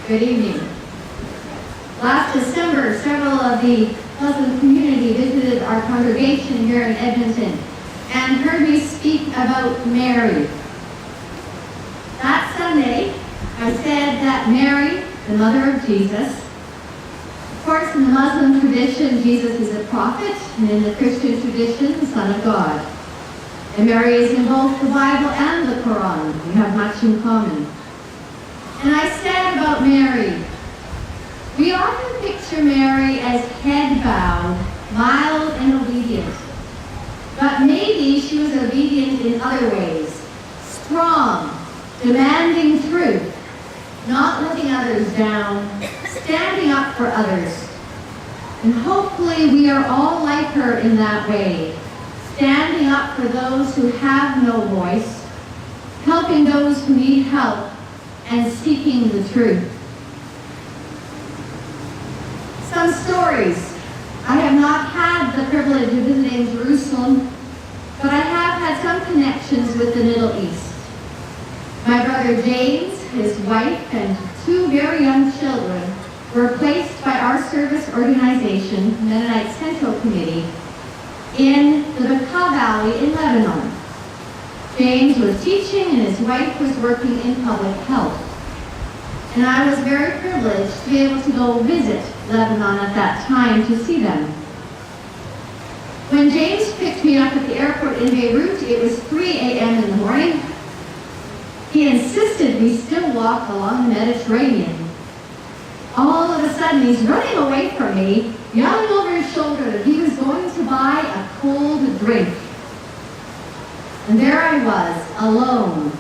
Good evening. Last December, several of the Muslim community visited our congregation here in Edmonton and heard me speak about Mary. That Sunday, I said that Mary, the mother of Jesus, of course in the Muslim tradition, Jesus is a prophet, and in the Christian tradition, the Son of God. And Mary is in both the Bible and the Quran. We have much in common. And I said about Mary, we often picture Mary as head bowed, mild and obedient. But maybe she was obedient in other ways. Strong, demanding truth, not letting others down, standing up for others. And hopefully we are all like her in that way, standing up for those who have no voice, helping those who need help, and seeking the truth. Some stories. I have not had the privilege of visiting Jerusalem, but I have had some connections with the Middle East. My brother James, his wife, and two very young children were placed by our service organization, Mennonite Central Committee, in the Bekaa Valley in Lebanon. James was teaching and his wife was working in public health. And I was very privileged to be able to go visit Lebanon at that time to see them. When James picked me up at the airport in Beirut, it was 3 a.m. in the morning. He insisted we still walk along the Mediterranean. All of a sudden, he's running away from me, yelling over his shoulder that he was going to buy a cold drink. And there I was, alone,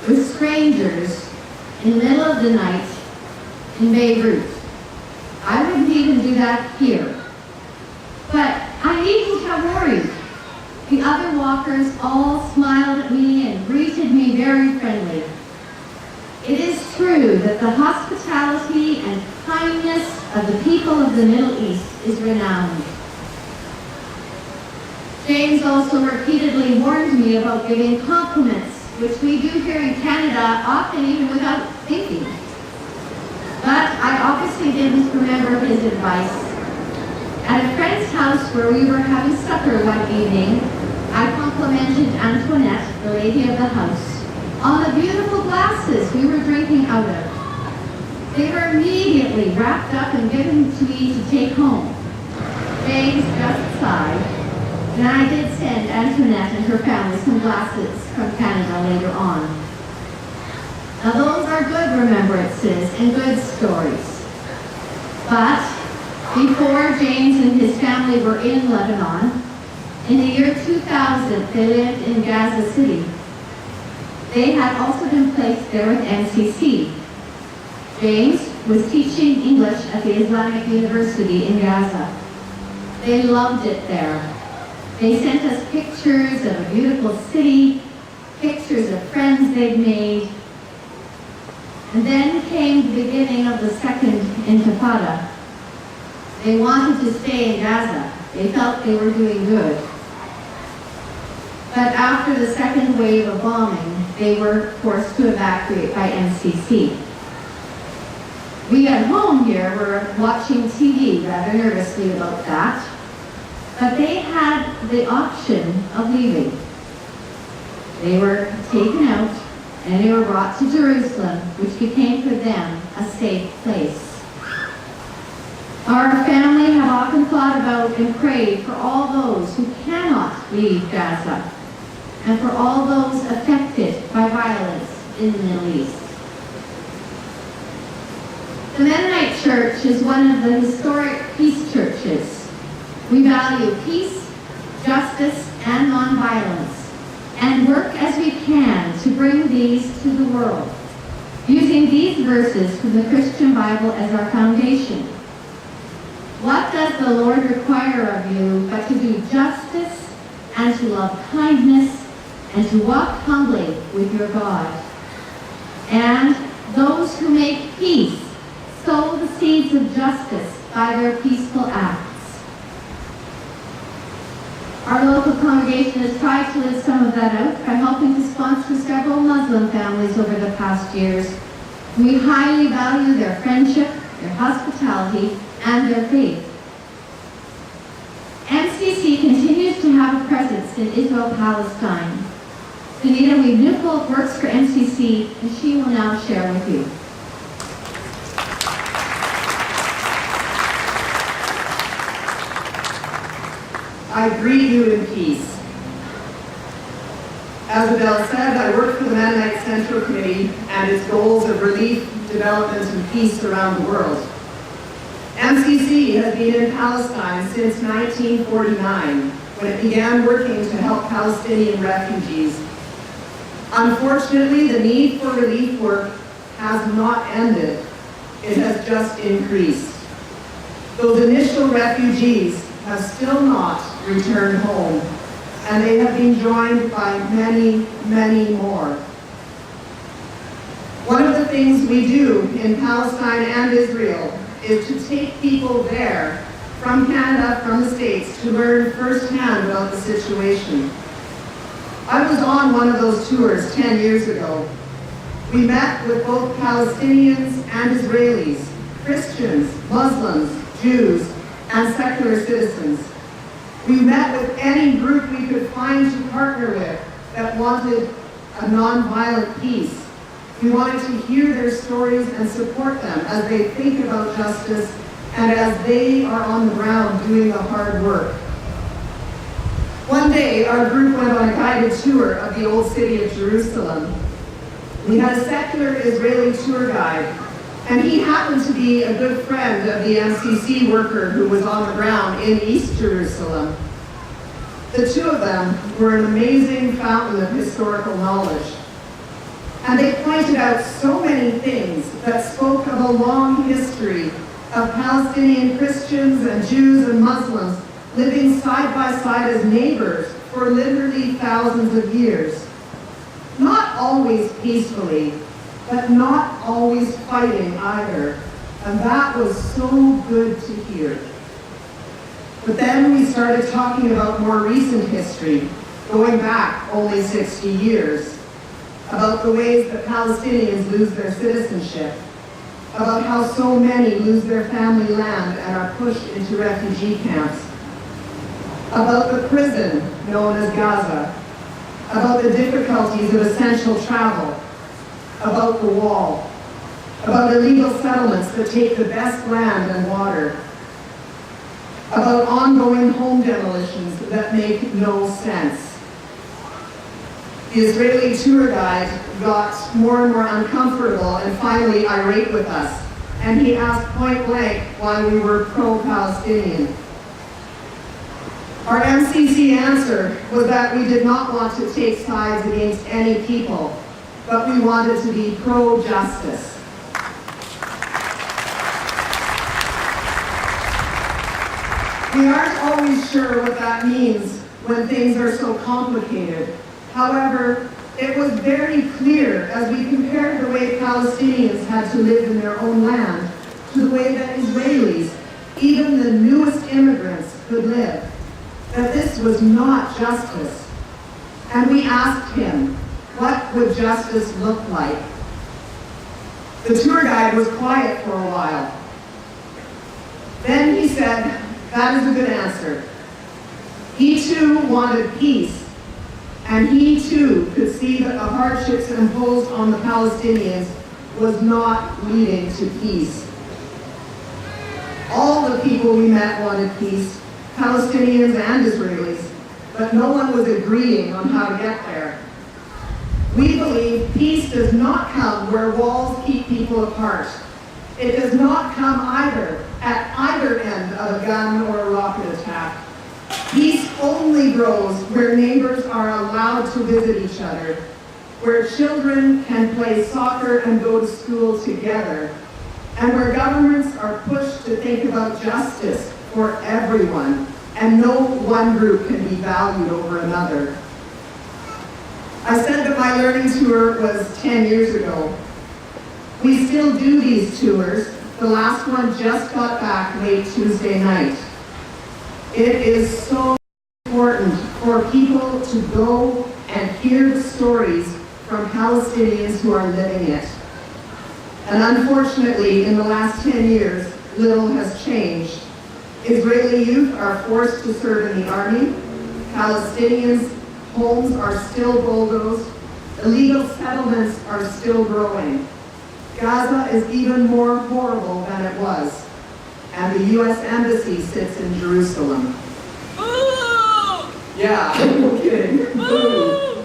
with strangers, in the middle of the night, in Beirut. I wouldn't even do that here. But I needn't have worried. The other walkers all smiled at me and greeted me very friendly. It is true that the hospitality and kindness of the people of the Middle East is renowned. James also repeatedly warned me about giving compliments, which we do here in Canada, often even without thinking. But I obviously didn't remember his advice. At a friend's house where we were having supper one evening, I complimented Antoinette, the lady of the house, on the beautiful glasses we were drinking out of. They were immediately wrapped up and given to me to take home. James just sighed. And I did send Antoinette and her family some glasses from Canada later on. Now those are good remembrances and good stories. But before James and his family were in Lebanon, in the year 2000, they lived in Gaza City. They had also been placed there with MCC. James was teaching English at the Islamic University in Gaza. They loved it there. They sent us pictures of a beautiful city, pictures of friends they'd made. And then came the beginning of the second Intifada. They wanted to stay in Gaza. They felt they were doing good. But after the second wave of bombing, they were forced to evacuate by MCC. We at home here were watching TV rather nervously about that. But they had the option of leaving. They were taken out and they were brought to Jerusalem, which became for them a safe place. Our family have often thought about and prayed for all those who cannot leave Gaza and for all those affected by violence in the Middle East. The Mennonite Church is one of the historic peace churches. We value peace, justice, and nonviolence, and work as we can to bring these to the world, using these verses from the Christian Bible as our foundation. What does the Lord require of you but to do justice and to love kindness and to walk humbly with your God? And those who make peace sow the seeds of justice by their peaceful acts. Our local congregation has tried to live some of that out by helping to sponsor several Muslim families over the past years. We highly value their friendship, their hospitality, and their faith. MCC continues to have a presence in Israel-Palestine. Donita Wiebe-Neufeld works for MCC, and she will now share with you. I greet you in peace. As Adela said, I work for the Mennonite Central Committee and its goals of relief, development, and peace around the world. MCC has been in Palestine since 1949, when it began working to help Palestinian refugees. Unfortunately, the need for relief work has not ended. It has just increased. Those initial refugees have still not returned home, and they have been joined by many, many more. One of the things we do in Palestine and Israel is to take people there from Canada, from the States, to learn firsthand about the situation. I was on one of those tours 10 years ago. We met with both Palestinians and Israelis, Christians, Muslims, Jews, and secular citizens. We met with any group we could find to partner with that wanted a nonviolent peace. We wanted to hear their stories and support them as they think about justice and as they are on the ground doing the hard work. One day, our group went on a guided tour of the old city of Jerusalem. We had a secular Israeli tour guide, and he happened to be a good friend of the MCC worker who was on the ground in East Jerusalem. The two of them were an amazing fountain of historical knowledge. And they pointed out so many things that spoke of a long history of Palestinian Christians and Jews and Muslims living side by side as neighbors for literally thousands of years. Not always peacefully, but not always fighting either. And that was so good to hear. But then we started talking about more recent history, going back only 60 years, about the ways that Palestinians lose their citizenship, about how so many lose their family land and are pushed into refugee camps, about the prison known as Gaza, about the difficulties of essential travel, about the wall, about illegal settlements that take the best land and water, about ongoing home demolitions that make no sense. The Israeli tour guide got more and more uncomfortable and finally irate with us, and he asked point blank why we were pro-Palestinian. Our MCC answer was that we did not want to take sides against any people, but we wanted to be pro-justice. We aren't always sure what that means when things are so complicated. However, it was very clear as we compared the way Palestinians had to live in their own land to the way that Israelis, even the newest immigrants, could live, that this was not justice. And we asked him, what would justice look like? The tour guide was quiet for a while. Then he said, that is a good answer. He too wanted peace, and he too could see that the hardships imposed on the Palestinians was not leading to peace. All the people we met wanted peace, Palestinians and Israelis, but no one was agreeing on how to get there. We believe peace does not come where walls keep people apart. It does not come either at either end of a gun or a rocket attack. Peace only grows where neighbors are allowed to visit each other, where children can play soccer and go to school together, and where governments are pushed to think about justice for everyone, and no one group can be valued over another. I said that my learning tour was 10 years ago. We still do these tours. The last one just got back late Tuesday night. It is so important for people to go and hear the stories from Palestinians who are living it. And unfortunately, in the last 10 years, little has changed. Israeli youth are forced to serve in the army. Palestinians' homes are still bulldozed. Illegal settlements are still growing. Gaza is even more horrible than it was. And the U.S. Embassy sits in Jerusalem. Boo! Yeah, no kidding. Boo!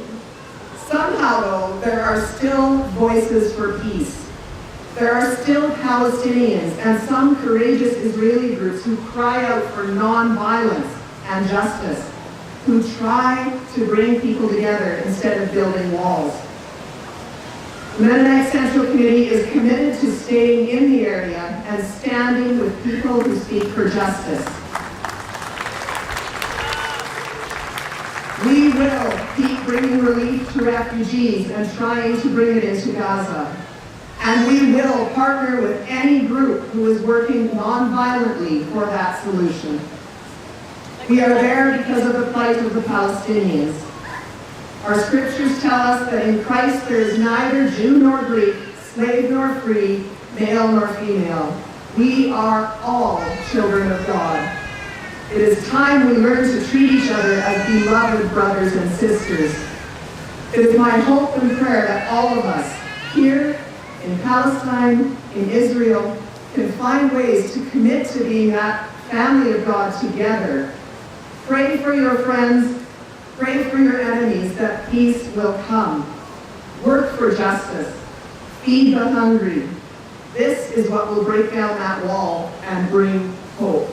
Somehow, though, there are still voices for peace. There are still Palestinians and some courageous Israeli groups who cry out for nonviolence and justice, who try to bring people together instead of building walls. The Mennonite Central Committee is committed to staying in the area and standing with people who speak for justice. We will keep bringing relief to refugees and trying to bring it into Gaza. And we will partner with any group who is working non-violently for that solution. We are there because of the plight of the Palestinians. Our scriptures tell us that in Christ there is neither Jew nor Greek, slave nor free, male nor female. We are all children of God. It is time we learn to treat each other as beloved brothers and sisters. It is my hope and prayer that all of us here in Palestine, in Israel, can find ways to commit to being that family of God together. Pray for your friends, pray for your enemies that peace will come. Work for justice, feed the hungry. This is what will break down that wall and bring hope.